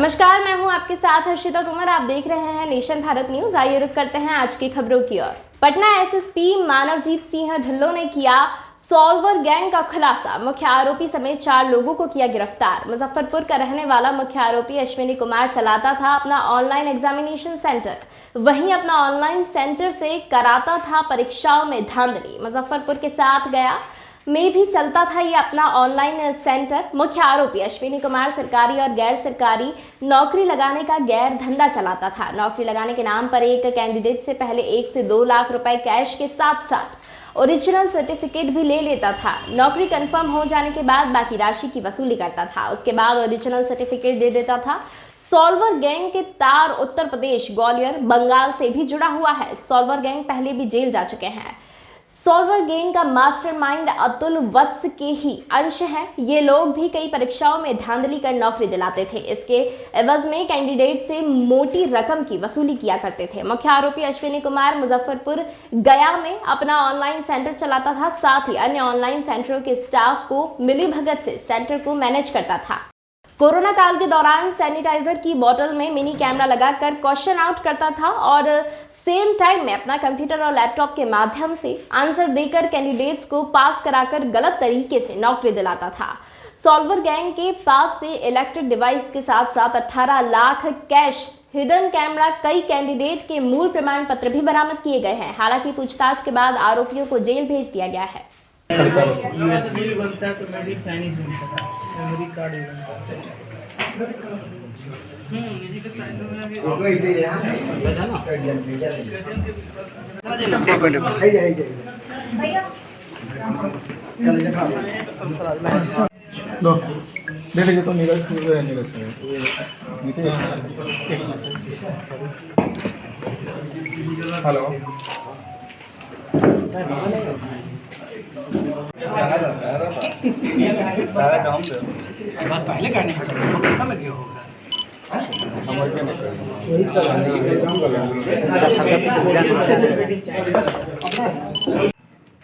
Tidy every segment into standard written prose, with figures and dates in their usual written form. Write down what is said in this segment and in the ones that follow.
नमस्कार, मैं हूं आपके साथ हर्षिता तोमर। आप देख रहे हैं नेशन भारत न्यूज। आइए रुक करते हैं आज की खबरों की ओर। पटना एसएसपी मानवजीत सिंह ढिल्लों ने किया सॉल्वर गैंग का खुलासा। मुख्य आरोपी समेत 4 लोगों को किया गिरफ्तार। मुजफ्फरपुर का रहने वाला मुख्य आरोपी अश्विनी कुमार चलाता था अपना ऑनलाइन एग्जामिनेशन सेंटर। वहीं अपना ऑनलाइन सेंटर से कराता था परीक्षाओं में धांधली। मुजफ्फरपुर के साथ गया में भी चलता था ये अपना ऑनलाइन सेंटर। मुख्य आरोपी अश्विनी कुमार सरकारी और गैर सरकारी नौकरी लगाने का गैर धंधा चलाता था। नौकरी लगाने के नाम पर एक कैंडिडेट से पहले 1 से 2 लाख रुपए कैश के साथ साथ ओरिजिनल सर्टिफिकेट भी ले लेता था। नौकरी कंफर्म हो जाने के बाद बाकी राशि की वसूली करता था। उसके बाद ओरिजिनल सर्टिफिकेट दे देता था। सॉल्वर गैंग के तार उत्तर प्रदेश, ग्वालियर, बंगाल से भी जुड़ा हुआ है। सॉल्वर गैंग पहले भी जेल जा चुके हैं। सॉल्वर गैंग का मास्टरमाइंड अतुल वत्स के ही अंश हैं। ये लोग भी कई परीक्षाओं में धांधली कर नौकरी दिलाते थे। इसके एवज में कैंडिडेट से मोटी रकम की वसूली किया करते थे। मुख्य आरोपी अश्विनी कुमार मुजफ्फरपुर गया में अपना ऑनलाइन सेंटर चलाता था। साथ ही अन्य ऑनलाइन सेंटरों के स्टाफ को मिलीभगत से सेंटर को मैनेज करता था। कोरोना काल के दौरान सैनिटाइजर की बोतल में मिनी कैमरा लगाकर क्वेश्चन आउट करता था और सेम टाइम में अपना कंप्यूटर और लैपटॉप के माध्यम से आंसर देकर कैंडिडेट्स को पास कराकर गलत तरीके से नौकरी दिलाता था। सॉल्वर गैंग के पास से इलेक्ट्रिक डिवाइस के साथ साथ 18 लाख कैश, हिडन कैमरा, कई कैंडिडेट के मूल प्रमाण पत्र भी बरामद किए गए हैं। हालांकि पूछताछ के बाद आरोपियों को जेल भेज दिया गया है। यूएसबी भी बनता है तो मेड इन चाइनीज बनता है, मेमोरी कार्ड भी बनता है। इसी के साइड में भी दो दे दीजिए तो नीरज हेलो पहले करने का लगे होगा।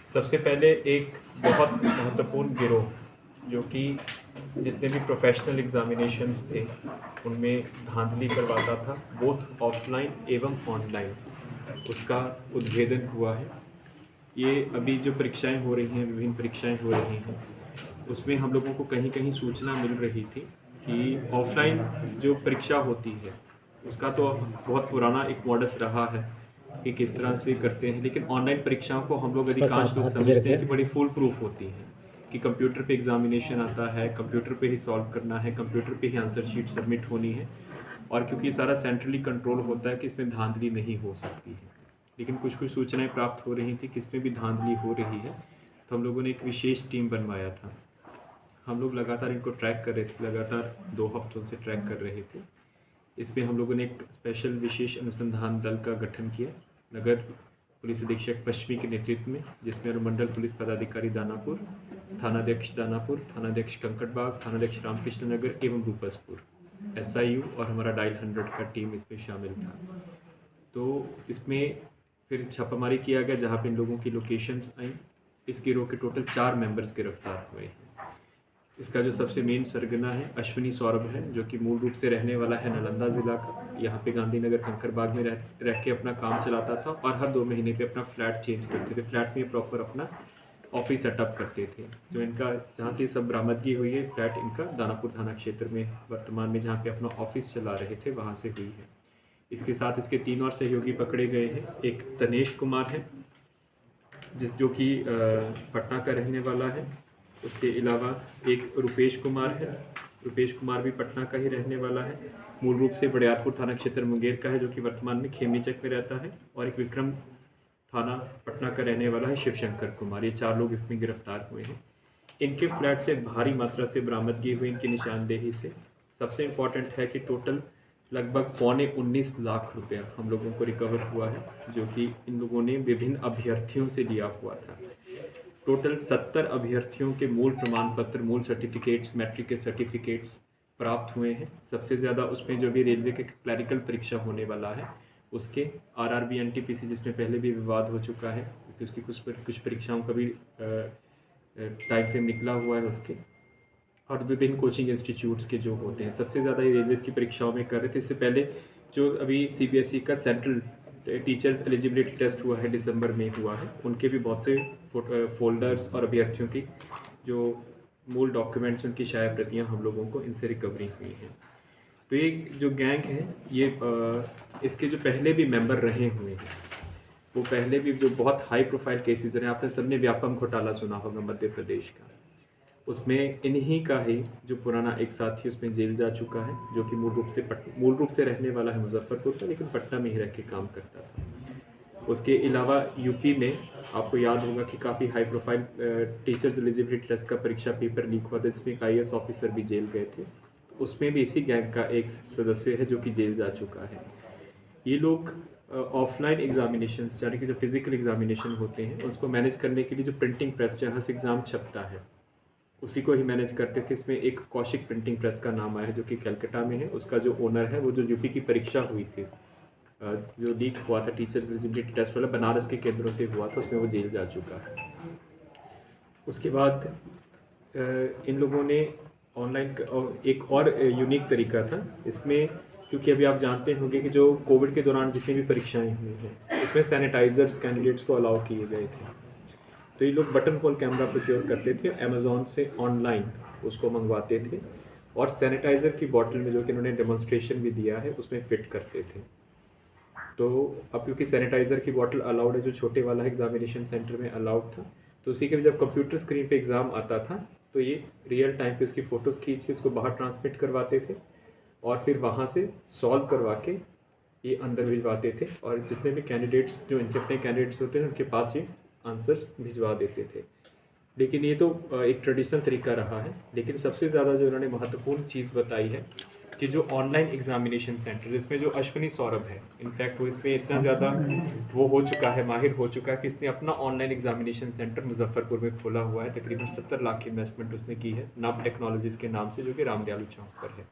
सबसे पहले एक बहुत महत्वपूर्ण गिरोह जो कि जितने भी प्रोफेशनल एग्जामिनेशंस थे उनमें धांधली करवाता था, बोथ ऑफलाइन एवं ऑनलाइन, उसका उद्भेदन हुआ है। ये अभी जो परीक्षाएं हो रही हैं, विभिन्न परीक्षाएं हो रही हैं, उसमें हम लोगों को कहीं कहीं सूचना मिल रही थी कि ऑफलाइन जो परीक्षा होती है उसका तो बहुत पुराना एक मॉडस रहा है कि किस तरह से करते हैं, लेकिन ऑनलाइन परीक्षाओं को हम लोग अधिकांश लोग समझते हैं कि बड़ी फुल प्रूफ होती हैं कि कंप्यूटर पे एग्जामिनेशन आता है, कंप्यूटर पे ही सॉल्व करना है, कंप्यूटर पे ही आंसर शीट सबमिट होनी है, और क्योंकि सारा सेंट्रली कंट्रोल होता है कि इसमें धांधली नहीं हो सकती है। लेकिन कुछ कुछ सूचनाएं प्राप्त हो रही थी कि इसमें भी धांधली हो रही है, तो हम लोगों ने एक विशेष टीम बनवाया था। हम लोग लगातार इनको ट्रैक कर रहे थे, लगातार 2 हफ्तों से ट्रैक कर रहे थे। इसमें हम लोगों ने एक स्पेशल विशेष अनुसंधान दल का गठन किया, नगर पुलिस अधीक्षक पश्चिमी के नेतृत्व में, जिसमें अनुमंडल पुलिस पदाधिकारी दानापुर, थानाध्यक्ष दानापुर, थानाध्यक्ष कंकड़बाग, थानाध्यक्ष रामकृष्ण नगर एवं रूपसपुर, SIU और हमारा डायल 100 का टीम इसमें शामिल था। तो इसमें फिर छापामारी किया गया जहाँ पे इन लोगों की लोकेशंस आई। इस गिरोह के टोटल 4 मेंबर्स गिरफ्तार हुए हैं। इसका जो सबसे मेन सरगना है अश्विनी सौरभ है, जो कि मूल रूप से रहने वाला है नालंदा ज़िला का। यहाँ पे गांधीनगर कंकड़बाग में रह के अपना काम चलाता था और हर 2 महीने पे अपना फ्लैट चेंज करते थे। फ्लैट में प्रॉपर अपना ऑफिस सेटअप करते थे। जो इनका जहाँ से सब बरामदगी हुई है, फ्लैट इनका दानापुर थाना क्षेत्र में वर्तमान में जहाँ पे अपना ऑफिस चला रहे थे वहाँ से हुई है। इसके साथ इसके 3 और सहयोगी पकड़े गए हैं। एक तनेश कुमार है जो कि पटना का रहने वाला है। उसके अलावा एक रुपेश कुमार है। रुपेश कुमार भी पटना का ही रहने वाला है, मूल रूप से बड़ियारपुर थाना क्षेत्र मुंगेर का है, जो कि वर्तमान में खेमनीचक में रहता है। और एक विक्रम थाना पटना का रहने वाला है शिवशंकर कुमार। ये 4 लोग इसमें गिरफ्तार हुए हैं। इनके फ्लैट से भारी मात्रा से बरामदगी हुई इनकी निशानदेही से। सबसे इम्पॉर्टेंट है कि टोटल लगभग 19 लाख रुपया हम लोगों को रिकवर हुआ है, जो कि इन लोगों ने विभिन्न अभ्यर्थियों से लिया हुआ था। टोटल 70 अभ्यर्थियों के मूल प्रमाण पत्र, मूल सर्टिफिकेट्स, मैट्रिक के सर्टिफिकेट्स प्राप्त हुए हैं। सबसे ज़्यादा उसमें जो भी रेलवे के क्लैरिकल परीक्षा होने वाला है उसके RRB NTPC, जिसमें पहले भी विवाद हो चुका है क्योंकि उसकी कुछ परीक्षाओं का भी टाइम फ्रेम निकला हुआ है उसके, और विभिन्न कोचिंग इंस्टीट्यूट्स के जो होते हैं, सबसे ज़्यादा ये रेलवेज़ की परीक्षाओं में कर रहे थे। इससे पहले जो अभी CBSE का सेंट्रल टीचर्स एलिजिबिलिटी टेस्ट हुआ है, दिसंबर में हुआ है, उनके भी बहुत से फोल्डर्स और अभ्यर्थियों की जो मूल डॉक्यूमेंट्स, उनकी शाया प्रतियाँ हम लोगों को इनसे रिकवरी हुई हैं। तो ये जो गैंग है, ये इसके जो पहले भी मेंबर रहे हुए हैं, वो पहले भी जो बहुत हाई प्रोफाइल केसेस हैं, आपने सबने व्यापम घोटाला सुना होगा मध्य प्रदेश का, उसमें इन्हीं का ही जो पुराना एक साथी उसमें जेल जा चुका है, जो कि मूल रूप से रहने वाला है मुजफ्फरपुर का, लेकिन पटना में ही रह के काम करता था। उसके अलावा यूपी में आपको याद होगा कि काफ़ी high profile teachers eligibility test का परीक्षा पेपर लीक हुआ था, जिसमें एक IAS ऑफिसर भी जेल गए थे। उसमें भी इसी गैंग का एक सदस्य है जो कि जेल जा चुका है। ये लोग ऑफलाइन एग्जामिनेशंस, यानी कि जो फिजिकल एग्जामिनेशन होते हैं, उसको मैनेज करने के लिए जो प्रिंटिंग प्रेस जहाँ से एग्ज़ाम छपता है, उसी को ही मैनेज करते थे। इसमें एक कौशिक प्रिंटिंग प्रेस का नाम आया है, जो कि कलकत्ता में है। उसका जो ओनर है, वो जो यूपी की परीक्षा हुई थी, जो लीक हुआ था टीचर्स एलिजिबिलिटी टेस्ट वाला, बनारस के केंद्रों से हुआ था, उसमें वो जेल जा चुका है। उसके बाद इन लोगों ने ऑनलाइन एक और यूनिक तरीका था इसमें, क्योंकि अभी आप जानते होंगे कि जो कोविड के दौरान जितनी भी परीक्षाएं हुई हैं, उसमें सैनिटाइजर्स कैंडिडेट्स को अलाउ किए गए थे। तो ये लोग बटन होल कैमरा प्रोक्योर करते थे, अमेज़ॉन से ऑनलाइन उसको मंगवाते थे, और सैनिटाइज़र की बॉटल में, जो कि इन्होंने डेमोन्स्ट्रेशन भी दिया है, उसमें फ़िट करते थे। तो अब क्योंकि सैनिटाइज़र की बॉटल अलाउड है, जो छोटे वाला एग्जामिनेशन सेंटर में अलाउड था, तो उसी के भी जब कंप्यूटर स्क्रीन पे एग्ज़ाम आता था, तो ये रियल टाइम पे उसकी फ़ोटोज़ खींच के उसको बाहर ट्रांसमिट करवाते थे, और फिर वहाँ से सॉल्व करवा के ये अंदर भिजवाते थे, और जितने भी कैंडिडेट्स, जो इनके अपने कैंडिडेट्स होते हैं, उनके पास ये आंसर्स भिजवा देते थे। लेकिन ये तो एक ट्रेडिशनल तरीका रहा है। लेकिन सबसे ज़्यादा जो इन्होंने महत्वपूर्ण चीज़ बताई है कि जो ऑनलाइन एग्जामिनेशन सेंटर, जिसमें जो अश्विनी सौरभ है, इनफैक्ट वो इसमें इतना ज़्यादा वो हो चुका है, माहिर हो चुका है, कि इसने अपना ऑनलाइन एग्जामिनेशन सेंटर मुजफ्फरपुर में खोला हुआ है। तकरीबन 70 लाख की इन्वेस्टमेंट उसने की है, नाम टेक्नोलॉजीज़ के नाम से, जो कि रामदयालु चौक पर है।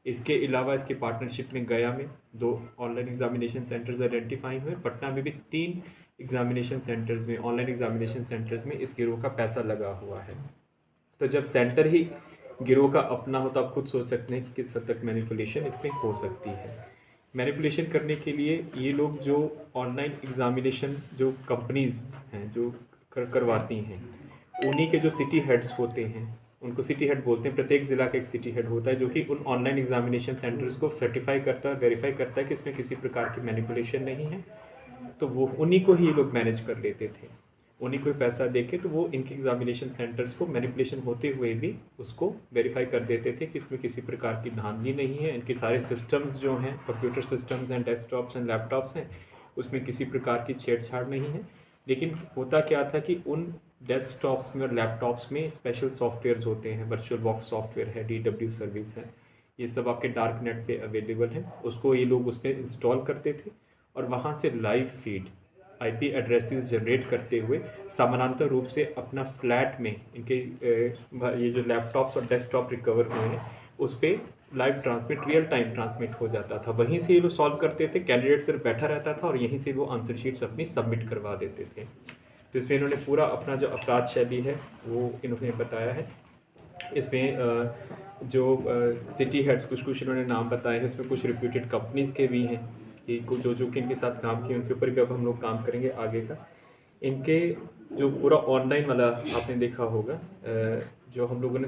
इसके अलावा इसके पार्टनरशिप में गया में 2 ऑनलाइन एग्जामिनेशन सेंटर्स आइडेंटिफाई हुए, पटना में भी 3 एग्जामिनेशन सेंटर्स में, ऑनलाइन एग्जामिनेशन सेंटर्स में इस गिरोह का पैसा लगा हुआ है। तो जब सेंटर ही गिरोह का अपना हो, तो आप खुद सोच सकते हैं कि किस हद तक मैनिपुलेशन इसमें हो सकती है। मैनिपुलेशन करने के लिए ये लोग जो ऑनलाइन एग्जामिनेशन जो कंपनीज़ हैं जो करवाती हैं, उन्हीं के जो सिटी हेड्स होते हैं, उनको सिटी हेड बोलते हैं। प्रत्येक ज़िला का एक सिटी हेड होता है, जो कि उन ऑनलाइन एग्जामिनेशन सेंटर्स को सर्टिफाई करता है, वेरीफाई करता है कि इसमें किसी प्रकार की मैनिपुलेशन नहीं है। तो वो उन्हीं को ही ये लोग मैनेज कर लेते थे, उन्हीं को पैसा देके, तो वो इनके एग्जामिनेशन सेंटर्स को मैनिपुलेशन होते हुए भी उसको वेरीफाई कर देते थे कि इसमें किसी प्रकार की धांधली नहीं है। इनके सारे सिस्टम्स जो हैं, कंप्यूटर सिस्टम्स हैं, डेस्कटॉप्स एंड लैपटॉप्स हैं, उसमें किसी प्रकार की छेड़छाड़ नहीं है। लेकिन होता क्या था कि उन डेस्कटॉप्स में और लैपटॉप्स में स्पेशल सॉफ्टवेयर्स होते हैं, वर्चुअल बॉक्स सॉफ्टवेयर है, DW सर्विस है, ये सब आपके डार्क नेट पे अवेलेबल है। उसको ये लोग उसमें इंस्टॉल करते थे, और वहाँ से live feed IP addresses generate करते हुए समानांतर रूप से अपना फ्लैट में इनके ये जो लैपटॉप्स और डेस्कटॉप रिकवर हुए हैं, उस पर live transmit, real time transmit हो जाता था। वहीं से ये लोग सॉल्व करते थे, कैंडिडेट सिर्फ बैठा रहता था, और यहीं से वो आंसर शीट्स अपनी सबमिट करवा देते थे। तो इसमें इन्होंने पूरा अपना जो अपराध शैली है वो इन्होंने बताया है। इसमें जो सिटी हेड्स कुछ इन्होंने नाम बताए हैं, उसमें कुछ रिप्यूटेड कंपनीज़ के भी हैं कि जो कि इनके साथ काम किए, उनके ऊपर भी अब हम लोग काम करेंगे आगे का। इनके जो पूरा ऑनलाइन वाला आपने देखा होगा, जो हम लोगों ने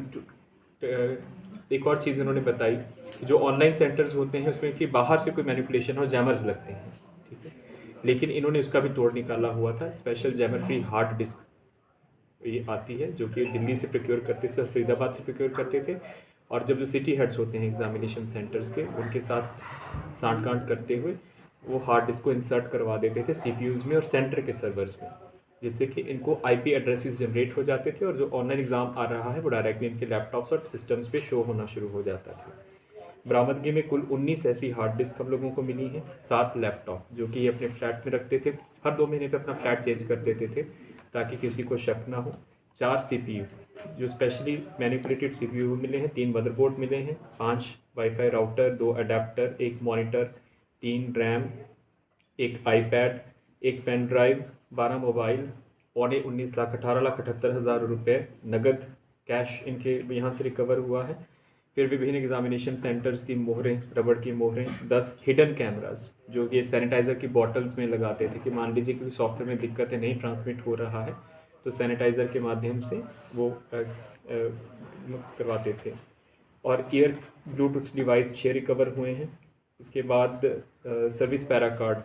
एक और चीज़ इन्होंने बताई, जो ऑनलाइन सेंटर्स होते हैं उसमें कि बाहर से कोई मैनिपुलेशन हो, जैमर्स लगते हैं, ठीक है, लेकिन इन्होंने उसका भी तोड़ निकाला हुआ था। Special jammer free hard disk ये आती है, जो कि दिल्ली से प्रोक्योर करते थे, फरीदाबाद से प्रोक्योर करते थे, और जब जो सिटी हेड्स होते हैं एग्जामिनेशन सेंटर्स के, उनके साथ सांठ-गांठ करते हुए वो हार्ड डिस्क को इंसर्ट करवा देते थे CPUs में और सेंटर के सर्वर्स में, जिससे कि इनको IP एड्रेसेस जनरेट हो जाते थे, और जो ऑनलाइन एग्ज़ाम आ रहा है वो डायरेक्टली इनके लैपटॉप्स और सिस्टम्स पे शो होना शुरू हो जाता था। बरामदगी में कुल 19 ऐसी हार्ड डिस्क हम लोगों को मिली हैं, 7 लैपटॉप जो कि अपने फ्लैट में रखते थे, हर 2 महीने पे अपना फ्लैट चेंज कर देते थे ताकि किसी को शक ना हो। 4 CPU जो स्पेशली मैनिपुलेटेड CPU मिले हैं, 3 मदरबोर्ड मिले हैं, 5 wifi router, 2 adapter, 1 monitor, 3 RAM, 1 iPad, 1 pen drive, 12 mobile, 19 lakh 18,78,000 रुपये नगद कैश इनके यहाँ से रिकवर हुआ है। फिर विभिन्न एग्जामिनेशन सेंटर्स की मोहरें, रबड़ की मोहरें, 10 हिडन कैमरास जो कि सैनिटाइज़र की बॉटल्स में लगाते थे कि मान लीजिए कि सॉफ्टवेयर में दिक्कत है, नहीं ट्रांसमिट हो रहा है, तो सैनिटाइज़र के माध्यम से वो करवाते थे। और ईयर ब्लूटूथ डिवाइस 6 रिकवर हुए हैं। इसके बाद सर्विस पैरा कार्ड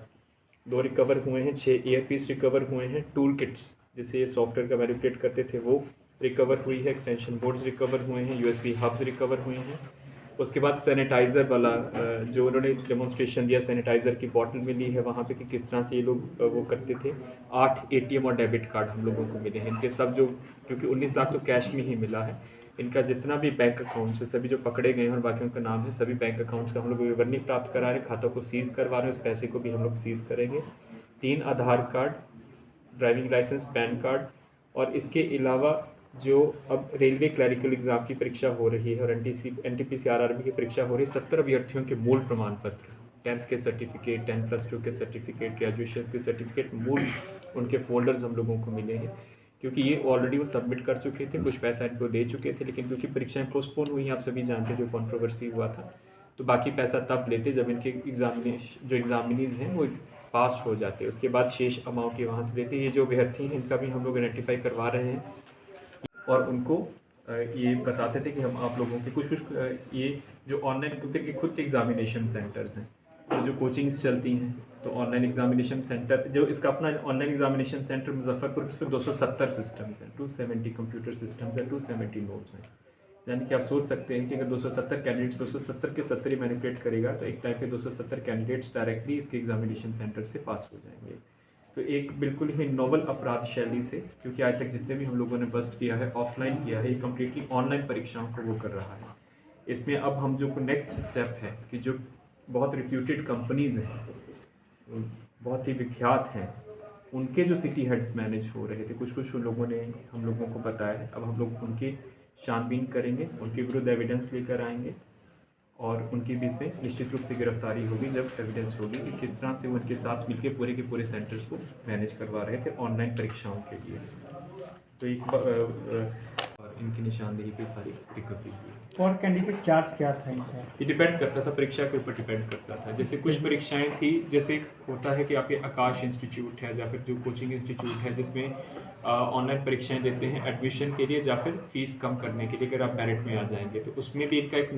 2 रिकवर हुए हैं, 6 ईयरपीस रिकवर हुए हैं, टूल किट्स जिसे ये सॉफ्टवेयर का मैनिपुलेट करते थे वो रिकवर हुई है, एक्सटेंशन बोर्ड्स रिकवर हुए हैं, यूएसबी हब्स रिकवर हुए हैं। उसके बाद सैनिटाइज़र वाला जो उन्होंने डेमोन्स्ट्रेशन दिया, सैनिटाइज़र की बॉटल मिली है वहाँ पे कि किस तरह से ये लोग वो करते थे। 8 एटीएम और डेबिट कार्ड हम लोगों को मिले हैं। इनके सब जो, क्योंकि 19 लाख तो कैश में ही मिला है, इनका जितना भी बैंक अकाउंट्स है सभी जो पकड़े गए हैं और बाकी उनका नाम है, सभी बैंक अकाउंट्स का हम लोग विवरणी प्राप्त करा रहे हैं, खातों को सीज़ करवा रहे हैं, उस पैसे को भी हम लोग सीज़ करेंगे। 3 Aadhaar card, driving licence, PAN card, और इसके अलावा जो अब रेलवे क्लरिकल एग्ज़ाम की परीक्षा हो रही है और NTPC RRB की परीक्षा हो रही है, 70 अभ्यर्थियों के मूल प्रमाण पत्र, 10th के सर्टिफिकेट, 10+2 के सर्टिफिकेट, ग्रेजुएशन के सर्टिफिकेट, मूल उनके फोल्डर्स हम लोगों को मिले हैं, क्योंकि ये ऑलरेडी वो सबमिट कर चुके थे, कुछ पैसा इनको दे चुके थे, लेकिन क्योंकि परीक्षाएं पोस्टपोन हुई, आप सभी जानते हैं जो कंट्रोवर्सी हुआ था, तो बाकी पैसा तब लेते जब इनके एग्जामिनीज हैं वो पास हो जाते, उसके बाद शेष अमाउंट ये वहाँ से लेते। ये जो अभ्यर्थी हैं इनका भी हम लोग आइडेंटिफाई करवा रहे हैं और उनको ये बताते थे कि हम आप लोगों के कुछ ये जो ऑनलाइन, क्योंकि खुद के एग्जामिनेशन सेंटर्स हैं, तो जो कोचिंग्स चलती हैं, तो ऑनलाइन एग्जामिनेशन सेंटर जो इसका अपना ऑनलाइन एग्जामिनेशन सेंटर मुजफ्फरपुर, इसमें 270 सिस्टम्स हैं, 270 कंप्यूटर सिस्टम्स हैं, 270 नोट्स हैं। यानी कि आप सोच सकते हैं कि अगर 270 कैंडिडेट्स 270 के 70 ही मैनिपुलेट करेगा तो एक टाइप के 270 कैंडिडेट्स डायरेक्टली इसके एग्जामिनेशन सेंटर से पास हो जाएंगे। तो एक बिल्कुल ही नोवल अपराध शैली से, क्योंकि आज तक जितने भी हम लोगों ने बस्ट किया है, ऑफलाइन किया है, ये कम्प्लीटली ऑनलाइन परीक्षाओं को वो कर रहा है। इसमें अब हम जो नेक्स्ट स्टेप है कि जो बहुत रिप्यूटेड कंपनीज़ हैं, बहुत ही विख्यात हैं, उनके जो सिटी हेड्स मैनेज हो रहे थे, कुछ लोगों ने हम लोगों को बताया है, अब हम लोग उनकी छानबीन करेंगे, उनके विरुद्ध एविडेंस लेकर आएंगे और उनके बीच में निश्चित रूप से गिरफ्तारी होगी जब एविडेंस होगी कि किस तरह से उनके साथ मिलकर पूरे के पूरे सेंटर्स को मैनेज करवा रहे थे ऑनलाइन परीक्षाओं के लिए। तो एक और इनकी निशानदेही की सारी रिकवरी हुई। और कैंडिडेट चार्ज क्या था इनका? ये डिपेंड करता था, परीक्षा के ऊपर डिपेंड करता था। जैसे कुछ परीक्षाएं थी, जैसे होता है कि आपके आकाश इंस्टीट्यूट है या फिर जो कोचिंग इंस्टीट्यूट है जिसमें ऑनलाइन परीक्षाएं देते हैं एडमिशन के लिए या फिर फीस कम करने के लिए, अगर आप मेरिट में आ जाएंगे तो उसमें भी इनका एक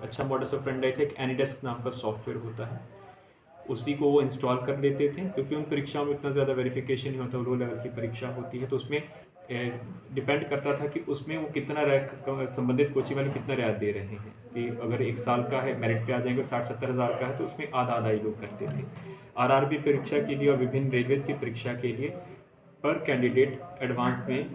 अच्छा मॉडस ऑपरेंडी था। एक एनीडेस्क नाम का सॉफ्टवेयर होता है, उसी को वो इंस्टॉल कर लेते थे, क्योंकि उन परीक्षाओं में इतना ज़्यादा वेरिफिकेशन नहीं होता, लो लेवल की परीक्षा होती है, तो उसमें डिपेंड करता था कि उसमें वो कितना संबंधित कोचिंग वाले कितना रियायत दे रहे हैं। कि अगर 1 साल का है, मेरिट पे आ जाएंगे, 60-70 हज़ार का है, तो उसमें आधा ही लोग करते थे। RRB परीक्षा के लिए और विभिन्न रेलवेज़ की परीक्षा के लिए पर कैंडिडेट एडवांस में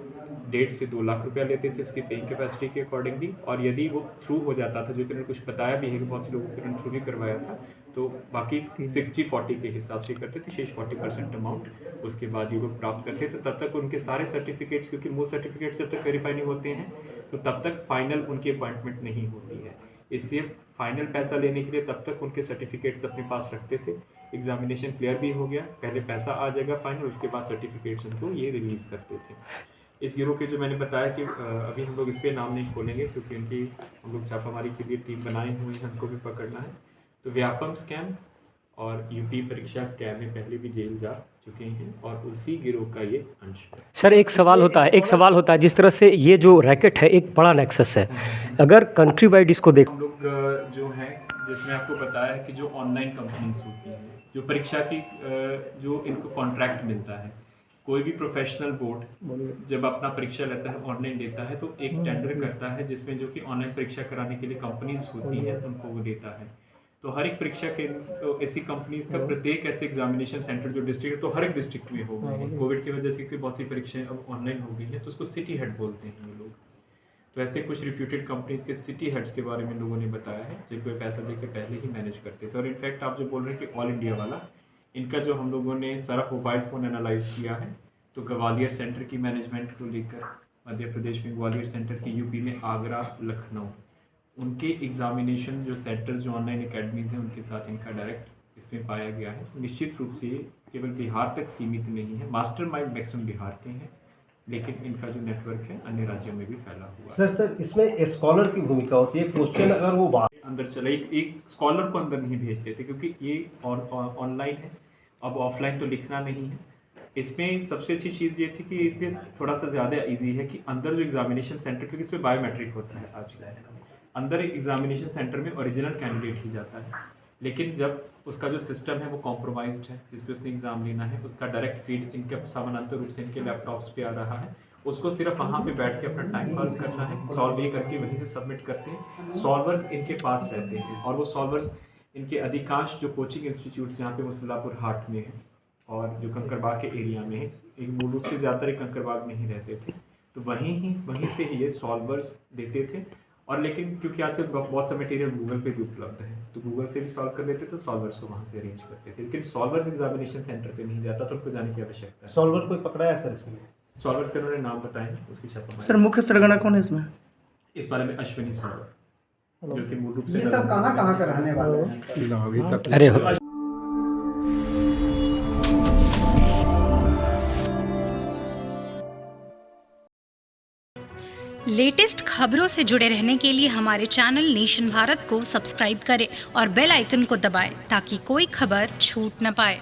1.5 से 2 लाख रुपया लेते थे उसकी पेइंग कैपेसिटी के अकॉर्डिंगली, और यदि वो थ्रू हो जाता था, जो कि उन्होंने कुछ बताया भी है कि बहुत से लोगों को थ्रू भी करवाया था, तो बाकी 60-40 के हिसाब से करते थे, शेष 40% अमाउंट उसके बाद ये लोग प्राप्त करते थे। तब तक उनके सारे सर्टिफिकेट्स, क्योंकि मूल सर्टिफिकेट्स जब तक वेरीफाई नहीं होते हैं तो तब तक फाइनल उनकी अपॉइंटमेंट नहीं होती है। इसलिए फाइनल पैसा लेने के लिए तब तक उनके सर्टिफिकेट्स अपने पास रखते थे। एग्जामिनेशन क्लियर भी हो गया, पहले पैसा आ जाएगा फाइनल, उसके बाद सर्टिफिकेट्स उनको ये रिलीज़ करते थे। इस गिरोह के जो मैंने बताया कि अभी हम लोग इस पर नाम नहीं खोलेंगे, क्योंकि उनकी हम लोग छापामारी के लिए टीम बनाई हुई है, उनको भी पकड़ना है। तो व्यापम स्कैम और यूपी परीक्षा स्कैम में पहले भी जेल जा चुके हैं और उसी गिरोह का ये अंश है। सर एक सवाल होता है जिस तरह से ये जो रैकेट है एक बड़ा नेक्सस है, अगर कंट्री वाइड इसको देख, हम लोग जो है, जिसमें आपको बताया है कि जो ऑनलाइन कंपनीज होती हैं, जो परीक्षा की जो इनको कॉन्ट्रैक्ट मिलता है, कोई भी प्रोफेशनल बोर्ड जब अपना परीक्षा लेता है, ऑनलाइन लेता है, तो एक टेंडर करता है जिसमें जो कि ऑनलाइन परीक्षा कराने के लिए कंपनीज होती हैं उनको वो देता है। तो हर एक परीक्षा के तो ऐसी कंपनीज का प्रत्येक ऐसे एग्जामिनेशन सेंटर जो डिस्ट्रिक्ट, तो हर एक डिस्ट्रिक्ट में हो गए हैं। कोविड की वजह से क्योंकि बहुत सी परीक्षाएं अब ऑनलाइन हो गई हैं, तो उसको सिटी हेड बोलते हैं ये लोग। तो ऐसे कुछ रिप्यूटेड कंपनीज के सिटी हेड्स के बारे में लोगों ने बताया है, जिनको पैसा देकर पहले ही मैनेज करते थे। और इनफैक्ट आप जो बोल रहे हैं कि ऑल इंडिया वाला, इनका जो हम लोगों ने सारा मोबाइल फ़ोन एनालाइज किया है, तो ग्वालियर सेंटर की मैनेजमेंट को लेकर, मध्य प्रदेश में ग्वालियर सेंटर की, यूपी में आगरा, लखनऊ, उनके एग्जामिनेशन जो सेंटर्स जो ऑनलाइन एकेडमीज़ हैं उनके साथ इनका डायरेक्ट इसमें पाया गया है। निश्चित रूप से केवल बिहार तक सीमित नहीं है, मास्टरमाइंड मैक्सिमम बिहार के हैं, लेकिन इनका जो नेटवर्क है अन्य राज्यों में भी फैला हुआ है। सर इसमें स्कॉलर की भूमिका होती है। क्वेश्चन अगर वो बात अंदर चला, एक स्कॉलर को अंदर नहीं भेजते थे क्योंकि ये ऑनलाइन है, अब ऑफलाइन तो लिखना नहीं है। इसमें सबसे अच्छी चीज़ ये थी कि इसलिए थोड़ा सा ज़्यादा इजी है कि अंदर जो एग्जामिनेशन सेंटर, क्योंकि इसमें बायोमेट्रिक होता है आजकल, अंदर एग्जामिनेशन सेंटर में ओरिजिनल कैंडिडेट ही जाता है, लेकिन जब उसका जो सिस्टम है वो कॉम्प्रोमाइज्ड है जिस पे उसने एग्ज़ाम लेना है, उसका डायरेक्ट फीड इनके समानांतर रूप से इनके लैपटॉप्स पे आ रहा है, उसको सिर्फ वहाँ पे बैठ के अपना टाइम पास करना है, सॉल्व ये करके वहीं से सबमिट करते हैं। सॉल्वर्स इनके पास रहते हैं और वो सॉल्वर्स इनके अधिकांश जो कोचिंग इंस्टीट्यूट्स यहाँ पे मुसल्लापुर हाट में है और जो कंकरबाग के एरिया में है, एक मूल रूप से ज़्यादातर कंकरबाग में ही रहते थे, तो वहीं से ही ये सॉल्वर्स देते थे। और लेकिन क्योंकि आजकल बहुत सा मटेरियल गूगल पे भी उपलब्ध है, तो गूगल से भी सॉल्व कर लेते, तो सॉल्वर्स को वहाँ से अरेंज करते थे, लेकिन सॉल्वर्स एग्जामिनेशन सेंटर पे नहीं जाता, तो उनको जाने की आवश्यकता है। सॉल्वर कोई पकड़ा है सर इसमें? सॉल्वर्स के उन्होंने नाम बताए, उसकी छापा सर मुख्य सरगना कौन है इसमें? इस बारे में अश्विनी सॉल्वर, जो कि मूल रूप से ये सब कहाँ का रहने वाले हैं? अरे लेटेस्ट खबरों से जुड़े रहने के लिए हमारे चैनल नेशन भारत को सब्सक्राइब करें और बेल आइकन को दबाएं ताकि कोई खबर छूट न पाए।